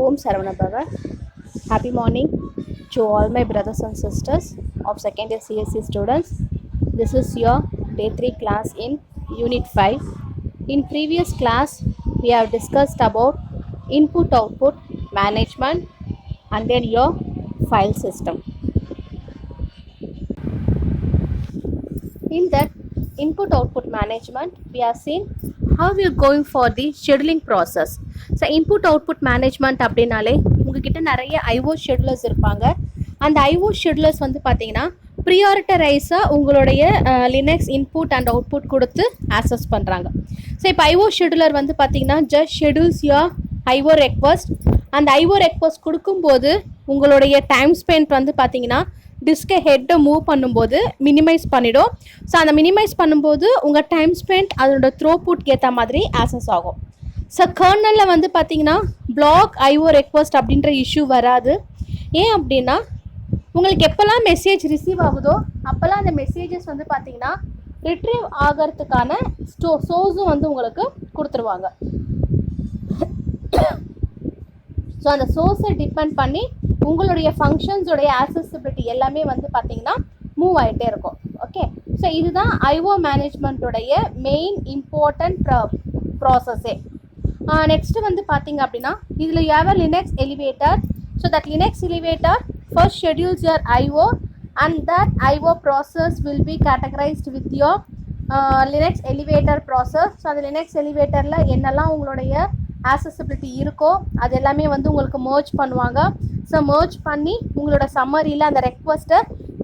Om Saravana. Happy morning to all my brothers and sisters of second year CSC students. This is your day 3 class in unit 5. In previous class, we have discussed about input output management and then your file system. In that input output management, we have seen how we are going for the scheduling process. So input output management அப்படினாலே உங்ககிட்ட நிறைய IO schedulers இருப்பாங்க. அந்த IO schedulers வந்து பார்த்தீங்கன்னா ப்ரியாரிட்டரைஸாக உங்களுடைய Linux input and output கொடுத்து access பண்ணுறாங்க. ஸோ இப்போ IO scheduler வந்து பார்த்தீங்கன்னா just schedules your IO request. அந்த IO ரெக்வஸ்ட் கொடுக்கும்போது உங்களுடைய டைம் ஸ்பெண்ட் வந்து பார்த்தீங்கன்னா டிஸ்கை ஹெட்டை மூவ் பண்ணும்போது மினிமைஸ் பண்ணிடும். ஸோ அந்த மினிமைஸ் பண்ணும்போது உங்கள் டைம் ஸ்பெண்ட் அதோட த்ரோபுட்க்கு ஏற்ற மாதிரி ஆக்சஸ் ஆகும். ஸோ கர்னலில் வந்து பார்த்தீங்கன்னா பிளாக் IO ரெக்வஸ்ட் அப்படின்ற இஷ்யூ வராது. ஏன் அப்படின்னா உங்களுக்கு எப்போல்லாம் மெசேஜ் ரிசீவ் ஆகுதோ அப்போல்லாம் அந்த மெசேஜஸ் வந்து பார்த்தீங்கன்னா ரிட்ரீவ் ஆகிறதுக்கான சோர்ஸும் வந்து உங்களுக்கு கொடுத்துருவாங்க. ஸோ அந்த சோர்ஸை டிபெண்ட் பண்ணி உங்களுடைய ஃபங்க்ஷன்ஸோடைய ஆக்சசிபிலிட்டி எல்லாமே வந்து பார்த்தீங்கன்னா மூவ் ஆகிட்டே இருக்கும். ஓகே, ஸோ இதுதான் IO மேனேஜ்மெண்ட்டோடைய மெயின் இம்பார்ட்டன்ட் ப்ராசஸே. நெக்ஸ்ட்டு வந்து பார்த்தீங்க அப்படின்னா இதில் you have a Linux elevator. So that Linux elevator first schedules your IO and that IO process will be categorised with your Linux elevator process. So அந்த Linux எலிவேட்டரில் என்னெல்லாம் உங்களுடைய accessibility இருக்கோ அது எல்லாமே வந்து உங்களுக்கு மர்ஜ் பண்ணுவாங்க. ஸோ மர்ஜ் பண்ணி உங்களோட சம்மரியில் அந்த ரெக்வஸ்ட்டை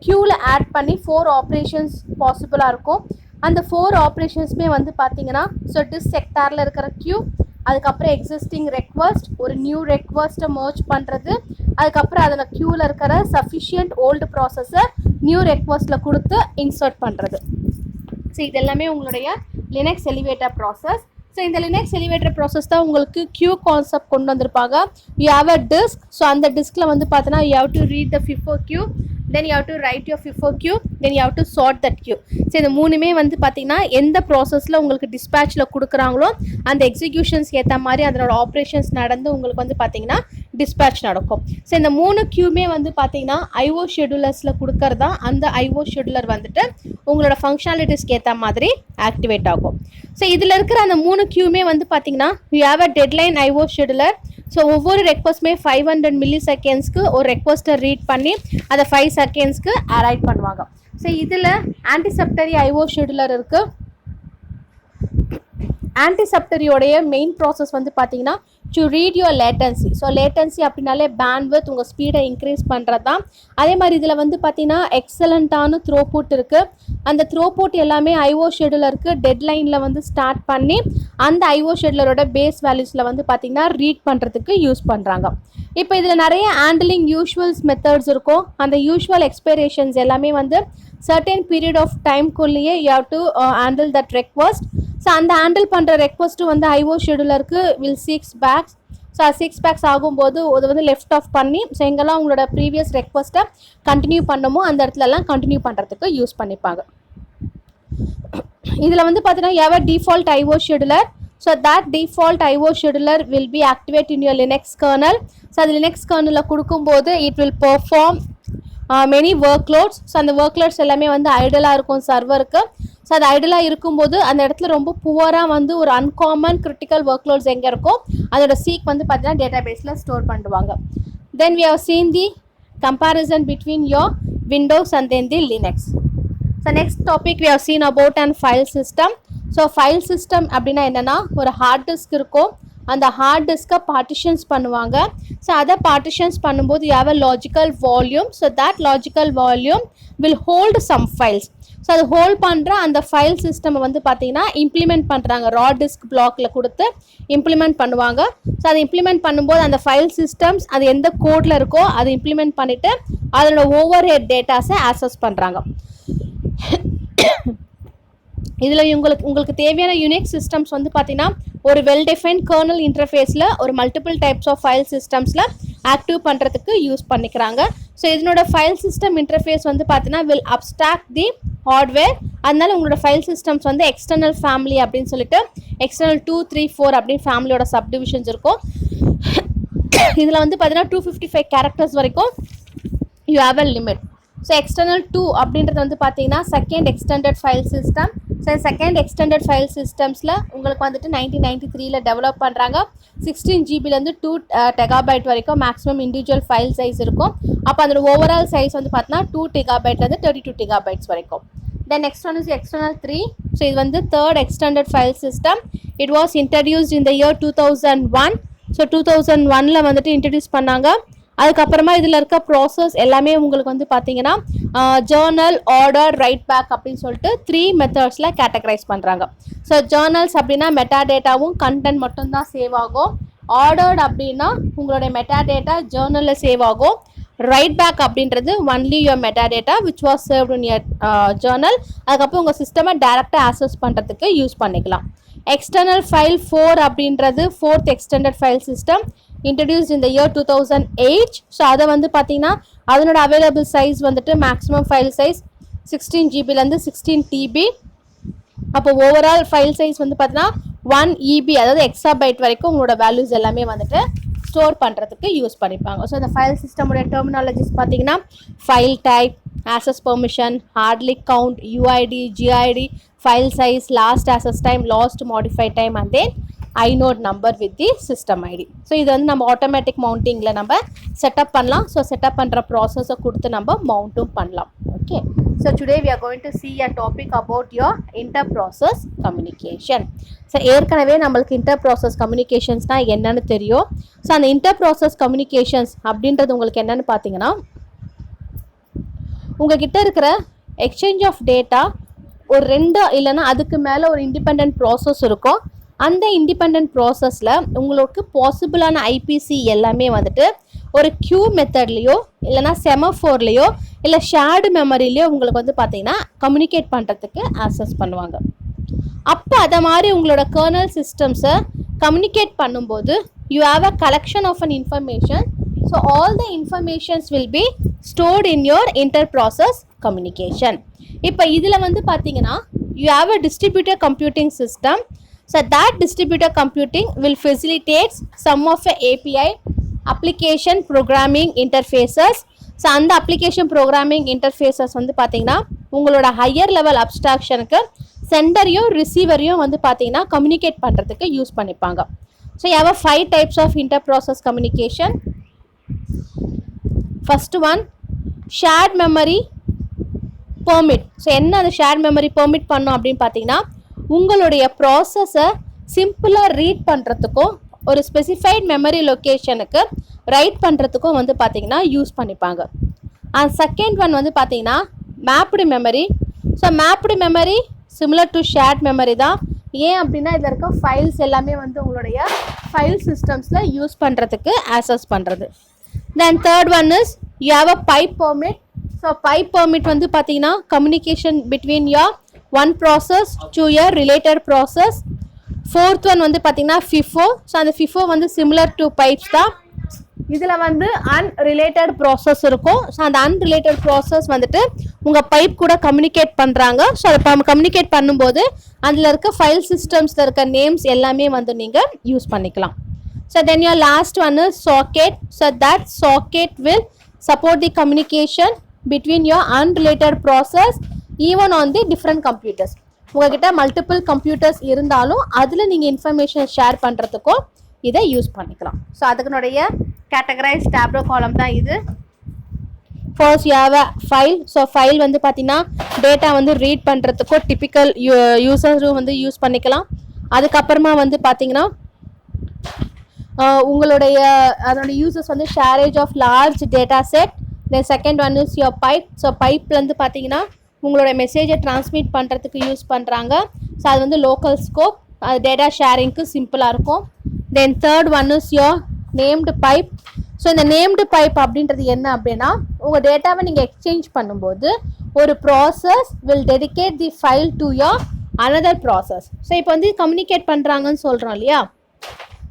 க்யூவில் ஆட் பண்ணி 4 ஆப்ரேஷன்ஸ் பாசிபிளாக இருக்கும். அந்த 4 ஆப்ரேஷன்ஸுமே வந்து பார்த்தீங்கன்னா ஸோ டிஸ் செக்டாரில் இருக்கிற க்யூ, அதுக்கப்புறம் எக்ஸிஸ்டிங் ரெக்வஸ்ட், ஒரு நியூ ரெக்வஸ்ட்டை மர்ஜ் பண்ணுறது, அதுக்கப்புறம் அதில் க்யூவில் இருக்கிற சஃபிஷியன்ட் ஓல்டு ப்ராசஸை நியூ ரெக்வஸ்ட்டில் கொடுத்து இன்சர்ட் பண்ணுறது. ஸோ இது எல்லாமே உங்களுடைய லினக்ஸ் எலிவேட்டர் ப்ராசஸ். ஸோ இந்த லினக்ஸ் எலிவேட்டர் ப்ராசஸ் தான் உங்களுக்கு கியூ கான்செப்ட் கொண்டு வந்திருப்பாங்க. You have a disk. So அந்த டிஸ்கில் வந்து பார்த்தீங்கன்னா you have to read the FIFO queue, then you have to write your FIFO queue, then you have to sort that queue. So இந்த மூணுமே வந்து பார்த்தீங்கன்னா எந்த ப்ராசஸில் உங்களுக்கு டிஸ்பேச்சில் கொடுக்குறாங்களோ அந்த எக்ஸிக்யூஷன்ஸ்க்கு ஏற்ற மாதிரி அதனோட ஆப்ரேஷன்ஸ் நடந்து உங்களுக்கு வந்து பார்த்தீங்கன்னா டிஸ்பேச் நடக்கும். ஸோ இந்த 3 கியூமே வந்து பார்த்தீங்கன்னா IO ஷெடியூலர்ஸில் கொடுக்கறதா அந்த IO ஷெடியூலர் வந்துட்டு உங்களோட ஃபங்க்ஷனாலிட்டிஸ்க்கு ஏற்ற மாதிரி ஆக்டிவேட் ஆகும். ஸோ இதில் இருக்கிற அந்த 3 கியூமே வந்து பார்த்தீங்கன்னா you have a deadline IO scheduler. So ஒவ்வொரு ரெக்வஸ்ட்டுமே 500 மில்லி செகண்ட்ஸ்க்கு ஒரு ரெக்வஸ்ட்டை ரீட் பண்ணி அதை 5 செகண்ட்ஸ்க்கு அரைட் பண்ணுவாங்க. ஸோ இதில் ஆன்டிசெப்டரி IO ஷெடியூலர் இருக்குது. ஆன்டிசெப்டரியோடைய மெயின் ப்ராசஸ் வந்து பார்த்தீங்கன்னா to read your latency. So latency அப்படின்னாலே பேண்ட்வித் உங்கள் ஸ்பீடை இன்க்ரீஸ் பண்ணுறது தான். அதே மாதிரி இதில் வந்து பார்த்தீங்கன்னா எக்ஸலண்ட்டான த்ரோபுட் இருக்குது. அந்த த்ரோபுட் எல்லாமே IO ஷெடியூலருக்கு டெட்லைனில் வந்து ஸ்டார்ட் பண்ணி அந்த IO ஷெடியூலரோட பேஸ் வேல்யூஸில் வந்து பார்த்தீங்கன்னா ரீட் பண்ணுறதுக்கு யூஸ் பண்ணுறாங்க. இப்போ இதில் நிறைய ஹேண்டிலிங் யூஷுவல்ஸ் மெத்தட்ஸ் இருக்கும். அந்த யூஷுவல் எக்ஸ்பெரேஷன்ஸ் எல்லாமே வந்து சர்டன் பீரியட் ஆஃப் டைம்குள்ளேயே you have to handle that request. So அந்த ஹேண்டில் பண்ணுற ரெக்வஸ்ட்டு வந்து IO ஷெடியூலருக்கு வில் 6 பேக்ஸ். ஸோ 6 பேக்ஸ் ஆகும்போது அது வந்து லெஃப்ட் ஆஃப் பண்ணி ஸோ எங்கெல்லாம் உங்களோட ப்ரீவியஸ் ரெக்வஸ்ட்டை கண்டினியூ பண்ணமோ அந்த இடத்துலலாம் கண்டினியூ பண்ணுறதுக்கு யூஸ் பண்ணிப்பாங்க. இதில் வந்து பார்த்தீங்கன்னா you have a default IO scheduler. So that default IO scheduler will be activated in your Linux kernel. So அது லினக்ஸ் கர்னலில் கொடுக்கும்போது it will perform many workloads. So அந்த workloads எல்லாமே வந்து ஐடலாக இருக்கும் சர்வருக்கு. ஸோ அது ஐடலாக இருக்கும்போது அந்த இடத்துல ரொம்ப புவராக வந்து ஒரு அன்காமன் கிரிட்டிக்கல் ஒர்க்லோட்ஸ் எங்கே இருக்கும் அதோட சீக் வந்து பார்த்தீங்கன்னா டேட்டா பேஸில் ஸ்டோர் பண்ணுவாங்க. தென் we have seen the comparison between your Windows and then the Linux. So next topic we have seen about an file system. So file system அப்படின்னா என்னென்னா ஒரு ஹார்ட் டிஸ்க் இருக்கும். அந்த ஹார்ட் டிஸ்க்கை பார்ட்டிஷன்ஸ் பண்ணுவாங்க. So அதை partitions பண்ணும்போது you have a logical volume. So that logical volume will hold some files. So அது ஹோல்ட் பண்ணுற அந்த ஃபைல் சிஸ்டம் வந்து பார்த்தீங்கன்னா இம்ப்ளிமெண்ட் பண்ணுறாங்க. ரா டிஸ்க் பிளாக்ல கொடுத்து இம்ப்ளிமெண்ட் பண்ணுவாங்க. ஸோ அதை இம்ப்ளிமெண்ட் பண்ணும்போது அந்த ஃபைல் சிஸ்டம்ஸ் அது எந்த கோடில் இருக்கோ அதை இம்ப்ளிமெண்ட் பண்ணிவிட்டு அதோட ஓவர் ஹெட் டேட்டாஸை ஆக்சஸ் பண்ணுறாங்க. இதில் உங்களுக்கு தேவையான யூனிக் சிஸ்டம்ஸ் வந்து பார்த்தீங்கன்னா ஒரு வெல் டிஃபைன் கர்னல் இன்டர்ஃபேஸில் ஒரு மல்டிபிள் டைப்ஸ் ஆஃப் ஃபைல் சிஸ்டம்ஸில் ஆக்டிவ் பண்ணுறதுக்கு யூஸ் பண்ணிக்கிறாங்க. ஸோ இதனோட ஃபைல் சிஸ்டம் இன்டர்ஃபேஸ் வந்து பார்த்தீங்கன்னா வில் அப்ஸ்ட்ராக்ட் தி ஹார்ட்வேர். அதனால உங்களோட ஃபைல் சிஸ்டம்ஸ் வந்து எக்ஸ்டர்னல் ஃபேமிலி அப்படின்னு சொல்லிட்டு எக்ஸ்டர்னல் 2, 3, 4 அப்படின்னு ஃபேமிலியோட சப்டிவிஷன்ஸ் இருக்கும். இதில் வந்து பார்த்தீங்கன்னா 255 கேரக்டர்ஸ் வரைக்கும் you have a limit. So external 2 அப்படின்றது வந்து பார்த்தீங்கன்னா second extended file system. So second extended file சிஸ்டம்ஸில் உங்களுக்கு வந்துட்டு 1993 டெவலப் பண்ணுறாங்க. 16 ஜிபிலேருந்து 2 டெகாபைட் வரைக்கும் மேக்ஸிமம் இண்டிவிஜுவல் ஃபைல் சைஸ் இருக்கும். அப்போ அதோட ஓவரால் சைஸ் வந்து பார்த்தீங்கன்னா 2 டெகாபைட்லேருந்து 32 டெகாபைட்ஸ் வரைக்கும். தென் next one is external 3. So இது வந்து third extended file system. It was introduced in the year 2001. So 2001 வந்துட்டு இன்ட்ரடியூஸ் பண்ணாங்க. அதுக்கப்புறமா இதில் இருக்க ப்ராசஸ் எல்லாமே உங்களுக்கு வந்து பார்த்தீங்கன்னா ஜேர்னல், ஆர்டர், ரைட் பேக் அப்படின்னு சொல்லிட்டு 3 மெத்தட்ஸில் கேட்டகரைஸ் பண்ணுறாங்க. ஸோ ஜேர்னல்ஸ் அப்படின்னா மெட்டா டேட்டாவும் கண்டென்ட் மட்டும்தான் சேவ் ஆகும். ஆர்டர்ட் அப்படின்னா உங்களுடைய மெட்டா டேட்டா ஜேர்னலில் சேவ் ஆகும். ரைட் பேக் அப்படின்றது only your meta data which was saved in your Journal. அதுக்கப்புறம் உங்கள் சிஸ்டமை டேரெக்டாக ஆக்சஸ் பண்ணுறதுக்கு யூஸ் பண்ணிக்கலாம். எக்ஸ்டர்னல் ஃபைல் 4 அப்படின்றது fourth extended file system, introduced in the year 2008. So அதை வந்து பார்த்தீங்கன்னா அதனோட அவைலபிள் சைஸ் வந்துட்டு மேக்ஸிமம் ஃபைல் சைஸ் 16 ஜிபிலேருந்து 16 டிபி. அப்போ ஓவரால் ஃபைல் சைஸ் வந்து பார்த்தீங்கன்னா 1 EB, அதாவது எக்ஸாபைட் வரைக்கும் உங்களோட வேல்யூஸ் எல்லாமே வந்துட்டு ஸ்டோர் பண்ணுறதுக்கு யூஸ் பண்ணிப்பாங்க. ஸோ இந்த ஃபைல் சிஸ்டமுடைய டெர்மினாலஜிஸ் பார்த்தீங்கன்னா file type, access permission, hard lick count, UID, GID, file size, last access time, last modified time, and then inode number with the system ID. So இது வந்து நம்ம automatic மவுண்டிங்கில் நம்ம setup பண்ணலாம். So setup பண்ணுற ப்ராசஸை கொடுத்து நம்ம மவுண்ட்டும் பண்ணலாம். Okay, so today we are going to see a topic about your inter-process communication. So ஏற்கனவே நம்மளுக்கு inter-process communicationsனால் என்னன்னு தெரியும். ஸோ அந்த inter-process communications அப்படின்றது உங்களுக்கு என்னன்னு பார்த்தீங்கன்னா, உங்ககிட்ட இருக்கிற எக்ஸ்சேஞ்ச் ஆஃப் டேட்டா ஒரு 2 இல்லைன்னா அதுக்கு மேலே ஒரு இண்டிபெண்ட் ப்ராசஸ் இருக்கும். அந்த இண்டிபெண்ட் ப்ராசஸில் உங்களுக்கு பாசிபிளான ஐபிசி எல்லாமே வந்துட்டு ஒரு கியூ மெத்தட்லேயோ இல்லைனா செமஃபோர்லேயோ இல்லை ஷேர்டு மெமரிலேயோ உங்களுக்கு வந்து பார்த்தீங்கன்னா கம்யூனிகேட் பண்ணுறதுக்கு ஆக்சஸ் பண்ணுவாங்க. அப்போ அதை மாதிரி உங்களோட கர்னல் சிஸ்டம்ஸை கம்யூனிகேட் பண்ணும்போது you have a collection of an information. So all the informations will be stored in your inter process communication. இப்போ இதில் வந்து பார்த்தீங்கன்னா you have a distributor computing system. So that distributed computing will facilitate some of the API, application programming interfaces. So அந்த application programming interfaces வந்து பார்த்தீங்கன்னா உங்களோட higher level அப்ஸ்ட்ராக்ஷனுக்கு சென்டரையும் ரிசீவரையும் வந்து பார்த்தீங்கன்னா கம்யூனிகேட் பண்ணுறதுக்கு யூஸ் பண்ணிப்பாங்க. So you have 5 types of inter-process communication. First one, shared memory permit. So என்ன அந்த shared memory permit பண்ணும் அப்படின்னு பார்த்தீங்கன்னா, உங்களுடைய ப்ராசஸை சிம்பிளாக ரீட் பண்ணுறதுக்கும் ஒரு ஸ்பெசிஃபைட் மெமரி லொக்கேஷனுக்கு ரைட் பண்ணுறதுக்கும் வந்து பார்த்தீங்கன்னா யூஸ் பண்ணிப்பாங்க. அண்ட் செகண்ட் ஒன் வந்து பார்த்தீங்கன்னா mapped memory. So mapped memory similar to shared memory தான். ஏன் அப்படின்னா இதில் இருக்க ஃபைல்ஸ் எல்லாமே வந்து உங்களுடைய ஃபைல் சிஸ்டம்ஸில் யூஸ் பண்ணுறதுக்கு ஆக்சஸ் பண்ணுறது. Then third one is you have a pipe permit. So pipe permit வந்து பார்த்தீங்கன்னா communication between your one process to a related process. Fourth one வந்து பார்த்தீங்கன்னா FIFO. ஸோ அந்த FIFO வந்து சிமிலர் டு பைப்ஸ் தான். இதில் வந்து அன்ரிலேட்டட் ப்ராசஸ் இருக்கும். ஸோ அந்த அன்ரிலேட்டட் ப்ராசஸ் வந்துட்டு உங்கள் பைப் கூட கம்யூனிகேட் பண்ணுறாங்க. ஸோ அதை கம்யூனிகேட் பண்ணும்போது அதில் இருக்க ஃபைல் சிஸ்டம்ஸில் இருக்க நேம்ஸ் எல்லாமே வந்து நீங்கள் யூஸ் பண்ணிக்கலாம். So then your last one is socket. So that socket will support the communication between your unrelated process even on the different computers. உங்ககிட்ட மல்டிபிள் கம்ப்யூட்டர்ஸ் இருந்தாலும் அதில் நீங்கள் இன்ஃபர்மேஷன் ஷேர் பண்ணுறதுக்கும் இதை யூஸ் பண்ணிக்கலாம். ஸோ அதுக்குனுடைய கேட்டகரைஸ் டேப்லோ காலம் தான் இது. First you have a file. So file வந்து பார்த்தீங்கன்னா டேட்டா வந்து ரீட் பண்ணுறதுக்கும் டிப்பிக்கல் யூசரும் வந்து யூஸ் பண்ணிக்கலாம். அதுக்கப்புறமா வந்து பார்த்தீங்கன்னா உங்களுடைய அதோட யூசர்ஸ் வந்து sharing of large data set. Then second one is your pipe. So பைப்லேருந்து பார்த்தீங்கன்னா உங்களோட மெசேஜை டிரான்ஸ்மிட் பண்ணுறதுக்கு யூஸ் பண்ணுறாங்க. ஸோ அது வந்து லோக்கல் ஸ்கோப், அது டேட்டா ஷேரிங்க்கு சிம்பிளாக இருக்கும். Then third one is your named pipe. So இந்த நேம்டு பைப் அப்படின்றது என்ன அப்படின்னா, உங்கள் டேட்டாவை நீங்கள் எக்ஸ்சேஞ்ச் பண்ணும்போது ஒரு process will dedicate the file to your another process. So இப்போ வந்து கம்யூனிகேட் பண்ணுறாங்கன்னு சொல்கிறோம் இல்லையா,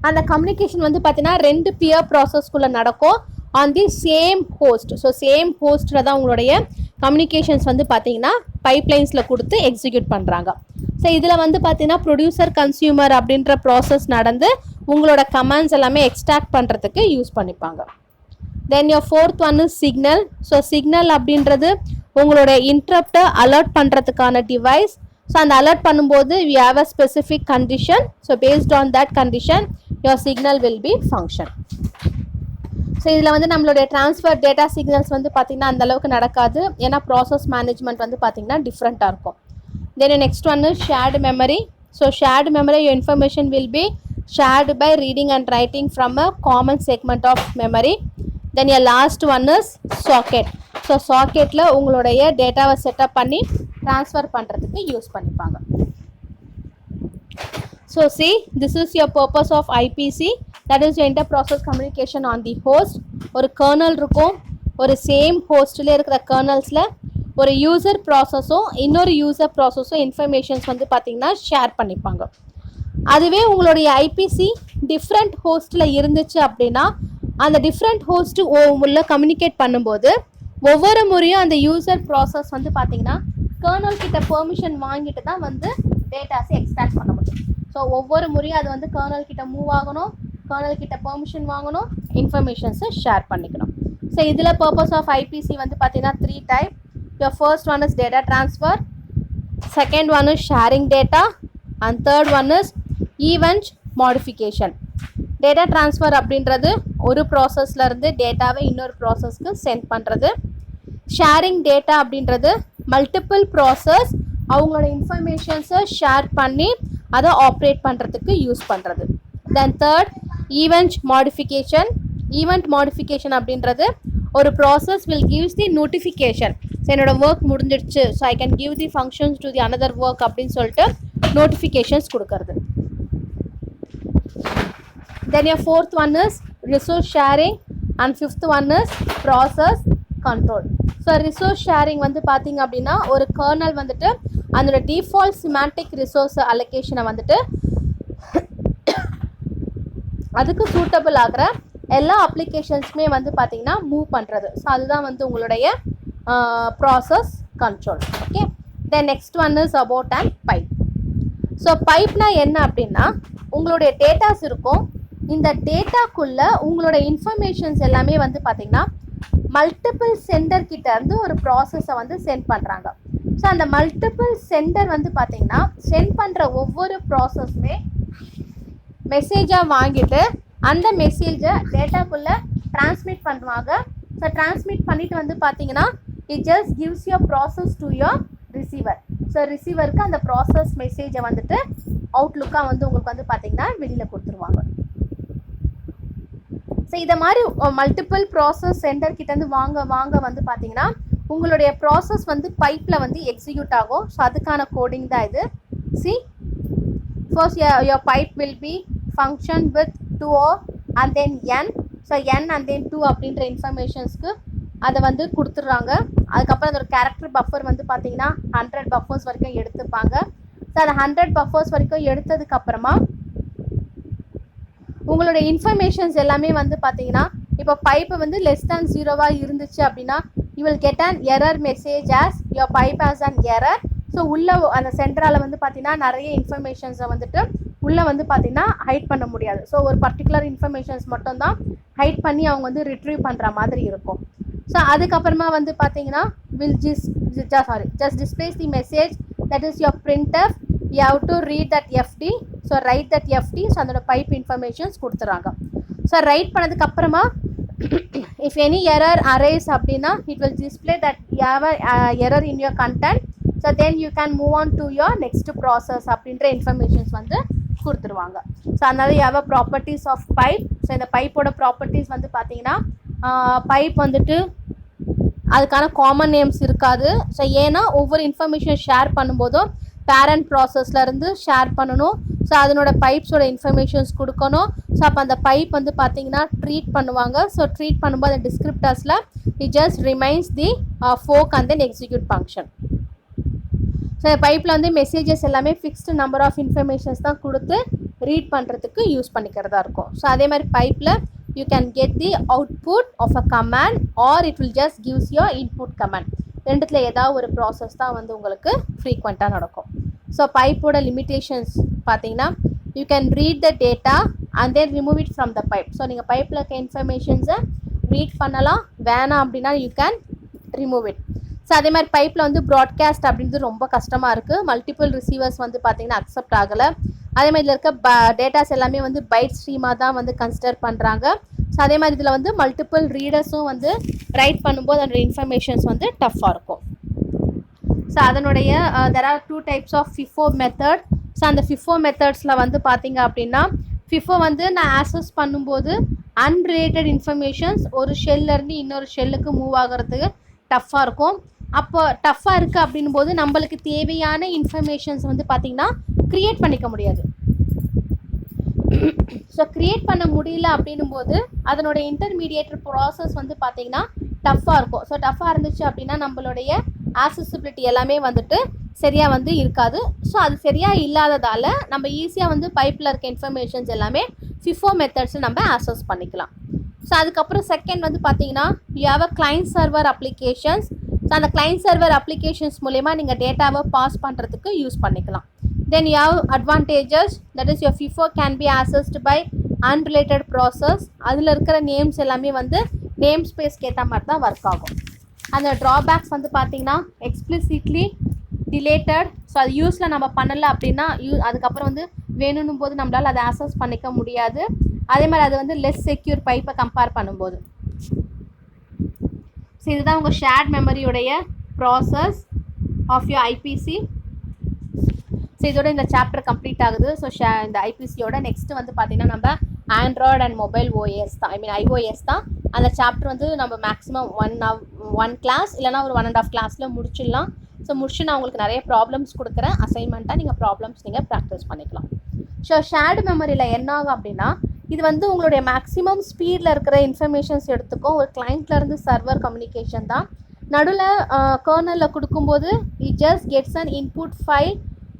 அந்த கம்யூனிகேஷன் வந்து பார்த்தீங்கன்னா 2 பியர் ப்ராசஸ்க்குள்ளே நடக்கும் on the same host. So same ஹோஸ்ட்டில் தான் உங்களுடைய கம்யூனிகேஷன்ஸ் வந்து பார்த்தீங்கன்னா பைப்லைன்ஸில் கொடுத்து எக்ஸிக்யூட் பண்ணுறாங்க. ஸோ இதில் வந்து பார்த்தீங்கன்னா ப்ரொடியூசர் கன்சியூமர் அப்படின்ற ப்ராசஸ் நடந்து உங்களோட கமாண்ட்ஸ் எல்லாமே எக்ஸ்ட்ராக்ட் பண்ணுறதுக்கு யூஸ் பண்ணிப்பாங்க. Then your fourth one is signal. So signal அப்படின்றது உங்களோட இன்டரப்டை அலர்ட் பண்ணுறதுக்கான டிவைஸ். ஸோ அந்த அலர்ட் பண்ணும்போது we have a specific condition. So based on that condition your signal will be function. So இதில் வந்து நம்மளுடைய ட்ரான்ஸ்ஃபர் டேட்டா சிக்னல்ஸ் வந்து பார்த்திங்கன்னா அந்தளவுக்கு நடக்காது. ஏன்னா ப்ராசஸ் மேனேஜ்மெண்ட் வந்து பார்த்திங்கன்னா டிஃப்ரெண்ட்டாக இருக்கும். தென் next one is shared memory. So shared memory your information will be shared by reading and writing from a common segment of memory. Then your last one is socket. So சாக்கெட்டில் உங்களுடைய டேட்டாவை setup பண்ணி transfer பண்ணுறதுக்கு use பண்ணிப்பாங்க. So see, this is your purpose of IPC, that is your inter-process communication on the host. ஒரு kernel இருக்கும், ஒரு same ஹோஸ்டில் இருக்கிற கர்னல்ஸில் ஒரு யூசர் ப்ராசஸும் இன்னொரு யூசர் ப்ராசஸும் இன்ஃபர்மேஷன்ஸ் வந்து பார்த்திங்கன்னா ஷேர் பண்ணிப்பாங்க. அதுவே உங்களுடைய ஐபிசி டிஃப்ரெண்ட் ஹோஸ்ட்டில் இருந்துச்சு அப்படின்னா அந்த டிஃப்ரெண்ட் ஹோஸ்ட்டு உள்ள கம்யூனிகேட் பண்ணும்போது ஒவ்வொரு முறையும் அந்த யூசர் ப்ராசஸ் வந்து பார்த்திங்கன்னா கர்னல் கிட்ட பெர்மிஷன் வாங்கிட்டு தான் வந்து டேட்டாஸை எக்ஸ்ட்ராக்ட் பண்ண முடியும். ஸோ ஒவ்வொரு முறையும் அது வந்து கர்னல் கிட்ட மூவ் ஆகணும், கர்னல் கிட்ட பெர்மிஷன் வாங்கணும், இன்ஃபர்மேஷன்ஸை ஷேர் பண்ணிக்கணும். ஸோ இதில் பர்பஸ் ஆஃப் ஐபிசி வந்து பார்த்திங்கன்னா 3 type. Your first one is data transfer, second one is sharing data, and third one is event modification. Data transfer அப்படின்றது ஒரு ப்ராசஸ்ல இருந்து டேட்டாவை இன்னொரு ப்ராசஸ்க்கு சென்ட் பண்ணுறது. ஷேரிங் டேட்டா அப்படின்றது மல்டிபிள் ப்ராசஸ் அவங்களோட இன்ஃபர்மேஷன்ஸை ஷேர் பண்ணி அதை ஆப்ரேட் பண்ணுறதுக்கு யூஸ் பண்ணுறது. Then third event modification. Event modification அப்படின்றது ஒரு process will gives the notification. So என்னோட ஒர்க் முடிஞ்சிடுச்சு, so I can give the functions to the another work அப்படின்னு சொல்லிட்டு நோட்டிஃபிகேஷன்ஸ் கொடுக்கறது. தென் your fourth one is resource sharing and fifth one is process control. So resource sharing வந்து பார்த்தீங்க அப்படின்னா ஒரு kernel வந்துட்டு அதோட டிஃபால்ட் சிமாண்டிக் ரிசோர்ஸ் அலோகேஷனை வந்துட்டு அதுக்கு சூட்டபிள் ஆகிற எல்லா அப்ளிகேஷன்ஸுமே வந்து பார்த்தீங்கன்னா மூவ் பண்ணுறது. ஸோ அதுதான் வந்து உங்களுடைய process control. Okay, then next one is about and pipe. So பைப்னா என்ன அப்படின்னா உங்களுடைய டேட்டாஸ் இருக்கும், இந்த டேட்டாக்குள்ளே உங்களோட இன்ஃபர்மேஷன்ஸ் எல்லாமே வந்து பார்த்தீங்கன்னா மல்டிபிள் சென்டர் கிட்ட இருந்து ஒரு ப்ராசஸை வந்து சென்ட் பண்ணுறாங்க. ஸோ அந்த மல்டிபிள் சென்டர் வந்து பார்த்தீங்கன்னா சென்ட் பண்ணுற ஒவ்வொரு ப்ராசஸுமே மெசேஜாக வாங்கிட்டு அந்த மெசேஜை டேட்டாக்குள்ளே ட்ரான்ஸ்மிட் பண்ணுவாங்க. ஸோ ட்ரான்ஸ்மிட் பண்ணிட்டு வந்து பார்த்தீங்கன்னா it just gives your process to your receiver. So ரிசீவருக்கு அந்த ப்ராசஸ் மெசேஜை வந்துட்டு அவுட்லுக்காக வந்து உங்களுக்கு வந்து பார்த்தீங்கன்னா வெளியில் கொடுத்துருவாங்க. ஸோ இதை மாதிரி மல்டிபிள் ப்ராசஸ் சென்டர் கிட்டேருந்து வாங்க வந்து பார்த்தீங்கன்னா உங்களுடைய ப்ராசஸ் வந்து பைப்பில் வந்து எக்ஸிக்யூட் ஆகும். ஸோ அதுக்கான கோடிங் தான் இது. C first your pipe will be function with 2O and then N. So N and then 2 அப்படின்ற இன்ஃபர்மேஷன்ஸ்க்கு அதை வந்து கொடுத்துட்றாங்க. அதுக்கப்புறம் அதோட கேரக்டர் பஃபர் வந்து பார்த்தீங்கன்னா 100 பஃபர்ஸ் வரைக்கும் எடுத்துப்பாங்க. ஸோ அந்த 100 பஃபர்ஸ் வரைக்கும் எடுத்ததுக்கப்புறமா உங்களோட இன்ஃபர்மேஷன்ஸ் எல்லாமே வந்து பார்த்தீங்கன்னா இப்போ பைப்பு வந்து லெஸ் தேன் 0 இருந்துச்சு அப்படின்னா you will get an error message as your pipe as an error. So உள்ளே அந்த சென்ட்ரால் வந்து பார்த்தீங்கன்னா நிறைய இன்ஃபர்மேஷன்ஸை வந்துட்டு உள்ளே வந்து பார்த்தீங்கன்னா ஹைட் பண்ண முடியாது. ஸோ ஒரு பர்டிகுலர் இன்ஃபர்மேஷன்ஸ் மட்டும்தான் ஹைட் பண்ணி அவங்க வந்து ரிட்ரீவ் பண்ணுற மாதிரி இருக்கும். ஸோ அதுக்கப்புறமா வந்து பார்த்தீங்கன்னா just displays the message that is your printf. You have to read that FD. So write that FD. So அதோட பைப் இன்ஃபர்மேஷன்ஸ் கொடுத்துறாங்க. ஸோ ரைட் பண்ணதுக்கப்புறமா இஃப் எனி எரர் அரைஸ் அப்படின்னா it will display that you have a error in your content. So then you can move on to your next process அப்படின்ற informations வந்து கொடுத்துருவாங்க. So அதனால you have a properties of pipe. So இந்த பைப்போட properties வந்து பார்த்தீங்கன்னா pipe வந்துட்டு அதுக்கான காமன் நேம்ஸ் இருக்காது. ஸோ ஏன்னா ஒவ்வொரு இன்ஃபர்மேஷன் ஷேர் பண்ணும்போதும் பேரண்ட் ப்ராசஸ்லேருந்து ஷேர் பண்ணணும். ஸோ அதனோட பைப்ஸோட இன்ஃபர்மேஷன்ஸ் கொடுக்கணும். ஸோ அப்போ அந்த பைப் வந்து பார்த்தீங்கன்னா ட்ரீட் பண்ணுவாங்க. ஸோ ட்ரீட் பண்ணும்போது அந்த டிஸ்கிரிப்டர்ஸில் it just remains the fork and then execute function. So பைப்பில் வந்து மெசேஜஸ் எல்லாமே ஃபிக்ஸ்டு நம்பர் ஆஃப் இன்ஃபர்மேஷன்ஸ் தான் கொடுத்து ரீட் பண்ணுறதுக்கு யூஸ் பண்ணிக்கிறதா இருக்கும். ஸோ அதே மாதிரி பைப்பில் you can get the output of a command or it will just gives your input command. ரெண்டுத்துல ஏதாவது ஒரு ப்ராசஸ் தான் வந்து உங்களுக்கு ஃப்ரீக்வெண்ட்டாக நடக்கும். ஸோ பைப்போட லிமிட்டேஷன்ஸ் பார்த்தீங்கன்னா you can read the data and then remove it from the pipe. So நீங்கள் பைப்பில் இருக்க இன்ஃபர்மேஷன்ஸை ரீட் பண்ணலாம், வேணாம் அப்படின்னா you can remove it. So அதே மாதிரி பைப்பில் வந்து ப்ராட்காஸ்ட் அப்படின்றது ரொம்ப கஷ்டமாக இருக்குது. மல்டிபிள் ரிசீவர்ஸ் வந்து பார்த்தீங்கன்னா அக்செப்ட் ஆகலை. அதே மாதிரி இதில் இருக்க டேட்டாஸ் எல்லாமே வந்து பைட் ஸ்ட்ரீமாக தான் வந்து கன்சிடர் பண்ணுறாங்க. ஸோ அதே மாதிரி இதில் வந்து மல்டிபிள் ரீடர்ஸும் வந்து ரைட் பண்ணும்போது அதோட இன்ஃபர்மேஷன்ஸ் வந்து டஃப்பாக இருக்கும். ஸோ அதனுடைய there are 2 types of FIFO method. So அந்த FIFO மெத்தட்ஸில் வந்து பார்த்தீங்க அப்படின்னா FIFO வந்து நான் ஆக்சஸ் பண்ணும்போது அன்ரிலேட்டட் இன்ஃபர்மேஷன்ஸ் ஒரு ஷெல்லேருந்து இன்னொரு ஷெல்லுக்கு மூவ் ஆகிறதுக்கு டஃப்பாக இருக்கும். அப்போ டஃப்பாக இருக்குது அப்படின் போது நம்மளுக்கு தேவையான இன்ஃபர்மேஷன்ஸ் வந்து பார்த்திங்கன்னா க்ரியேட் பண்ணிக்க முடியாது. ஸோ க்ரியேட் பண்ண முடியல அப்படின்னும் போது அதனோட இன்டர்மீடியேட் ப்ராசஸ் வந்து பார்த்திங்கன்னா டஃப்பாக இருக்கும். ஸோ டஃப்பாக இருந்துச்சு அப்படின்னா நம்மளுடைய ஆக்சசிபிலிட்டி எல்லாமே வந்துட்டு சரியாக வந்து இருக்காது. ஸோ அது சரியாக இல்லாததால் நம்ம ஈஸியாக வந்து பைப்பில் இருக்க இன்ஃபர்மேஷன்ஸ் எல்லாமே FIFO மெத்தட்ஸில் நம்ம ஆக்சஸ் பண்ணிக்கலாம். ஸோ அதுக்கப்புறம் செகண்ட் வந்து பார்த்தீங்கன்னா you have a client server applications. So அந்த கிளைண்ட் சர்வர் அப்ளிகேஷன்ஸ் மூலயமா நீங்கள் டேட்டாவை பாஸ் பண்ணுறதுக்கு யூஸ் பண்ணிக்கலாம். Then you have advantages, that is your FIFO can be accessed by unrelated process. அதில் இருக்கிற நேம்ஸ் எல்லாமே வந்து நேம் ஸ்பேஸ்க்கு ஏற்ற மாதிரி தான் ஒர்க் ஆகும். அந்த ட்ராபேக்ஸ் வந்து பார்த்தீங்கன்னா எக்ஸ்பிளிசிட்லி டிலேட்டட். ஸோ அது யூஸில் நம்ம பண்ணலை அப்படின்னா அதுக்கப்புறம் வந்து வேணும்னும் போது நம்மளால் அதை ஆக்சஸ் பண்ணிக்க முடியாது. அதே மாதிரி அது வந்து லெஸ் செக்யூர் பைப்பை கம்பேர் பண்ணும்போது. ஸோ இதுதான் உங்கள் ஷேர்ட் மெமரியுடைய process of your IPC. So இதோட இந்த சாப்டர் கம்ப்ளீட் ஆகுது. ஸோ இந்த ஐபிசியோட நெக்ஸ்ட்டு வந்து பார்த்திங்கன்னா நம்ம ஆண்ட்ராய்டு அண்ட் மொபைல் ஓஎஸ் தான், iOS தான். அந்த சாப்டர் வந்து நம்ம மேக்ஸிமம் 1 கிளாஸ் இல்லைனா ஒரு 1.5 கிளாஸில் முடிச்சிடலாம். ஸோ முடிச்சு நான் உங்களுக்கு நிறைய ப்ராப்ளம்ஸ் கொடுக்குறேன். அசைன்மெண்ட்டாக நீங்கள் ப்ராப்ளம்ஸ் நீங்கள் ப்ராக்டிஸ் பண்ணிக்கலாம். ஸோ ஷேர்டு மெமரியில் என்ன ஆகும் அப்படின்னா இது வந்து உங்களுடைய மேக்ஸிமம் ஸ்பீடில் இருக்கிற இன்ஃபர்மேஷன்ஸ் எடுத்துக்கும். ஒரு கிளைண்ட்லேருந்து சர்வர் கம்யூனிகேஷன் தான். நடுவில் கர்னலில் கொடுக்கும்போது it just gets an input file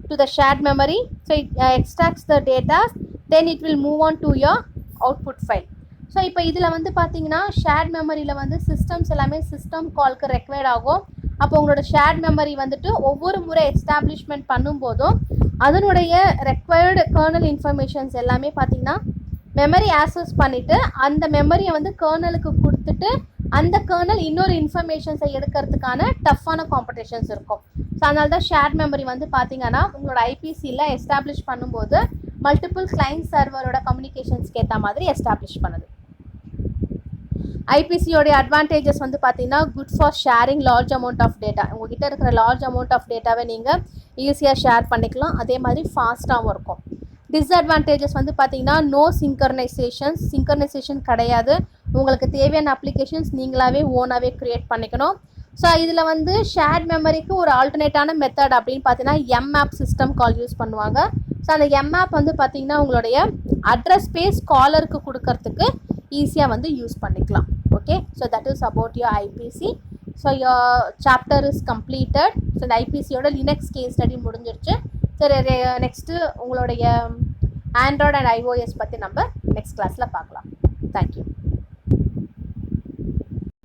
to the shared memory. So it extracts the data, then it will move on to your output file. So இப்போ இதில் வந்து பார்த்தீங்கன்னா ஷேர்ட் மெமரியில் வந்து சிஸ்டம்ஸ் எல்லாமே சிஸ்டம் கால்க்கு ரெக்வயர்ட் ஆகும். அப்போ உங்களோட ஷேர்ட் மெமரி வந்துட்டு ஒவ்வொரு முறை எஸ்டாப்ளிஷ்மெண்ட் பண்ணும்போதும் அதனுடைய ரெக்வயர்டு கர்னல் இன்ஃபர்மேஷன்ஸ் எல்லாமே பார்த்தீங்கன்னா மெமரி ஆக்சஸ் பண்ணிவிட்டு அந்த மெமரியை வந்து கர்னலுக்கு கொடுத்துட்டு அந்த கர்னல் இன்னொரு இன்ஃபர்மேஷன்ஸை எடுக்கிறதுக்கான டஃப்பான காம்படிஷன்ஸ் இருக்கும். ஸோ அதனால தான் ஷேர்ட் மெமரி வந்து பார்த்தீங்கன்னா உங்களோட ஐபிசியில் எஸ்டாப்ளிஷ் பண்ணும்போது மல்டிபிள் கிளைண்ட் சர்வரோட கம்யூனிகேஷன்ஸ்க்கு ஏற்ற மாதிரி எஸ்டாப்ளிஷ் பண்ணுது. ஐபிசியோடைய அட்வான்டேஜஸ் வந்து பார்த்தீங்கன்னா good for sharing large amount of data. உங்ககிட்ட இருக்கிற லார்ஜ் அமௌண்ட் ஆஃப் டேட்டாவை நீங்கள் ஈஸியாக ஷேர் பண்ணிக்கலாம். அதே மாதிரி ஃபாஸ்ட்டாகவும் இருக்கும். டிஸ்அட்வான்டேஜஸ் வந்து பார்த்தீங்கன்னா நோ சிங்க்ரனைசேஷன் கிடையாது. உங்களுக்கு தேவையான அப்ளிகேஷன்ஸ் நீங்களாகவே ஓனாகவே க்ரியேட் பண்ணிக்கணும். ஸோ இதில் வந்து ஷேர்ட் மெமரிக்கு ஒரு ஆல்டர்னேட்டான மெத்தட் அப்படின்னு பார்த்தீங்கன்னா எம்ஆப் சிஸ்டம் கால் யூஸ் பண்ணுவாங்க. ஸோ அந்த எம்ஆப் வந்து பார்த்தீங்கன்னா உங்களுடைய அட்ரஸ் ஸ்பேஸ் காலருக்கு கொடுக்கறதுக்கு ஈஸியாக வந்து யூஸ் பண்ணிக்கலாம். Okay, so that is about your IPC. So your chapter is completed. ஸோ இந்த ஐபிசியோட லினக்ஸ் கேஸ் ஸ்டடி முடிஞ்சிருச்சு. சரி, நெக்ஸ்ட்டு உங்களுடைய ஆண்ட்ராய்டு அண்ட் iOS பற்றி நம்ம நெக்ஸ்ட் கிளாஸில் பார்க்கலாம். தேங்க்யூ.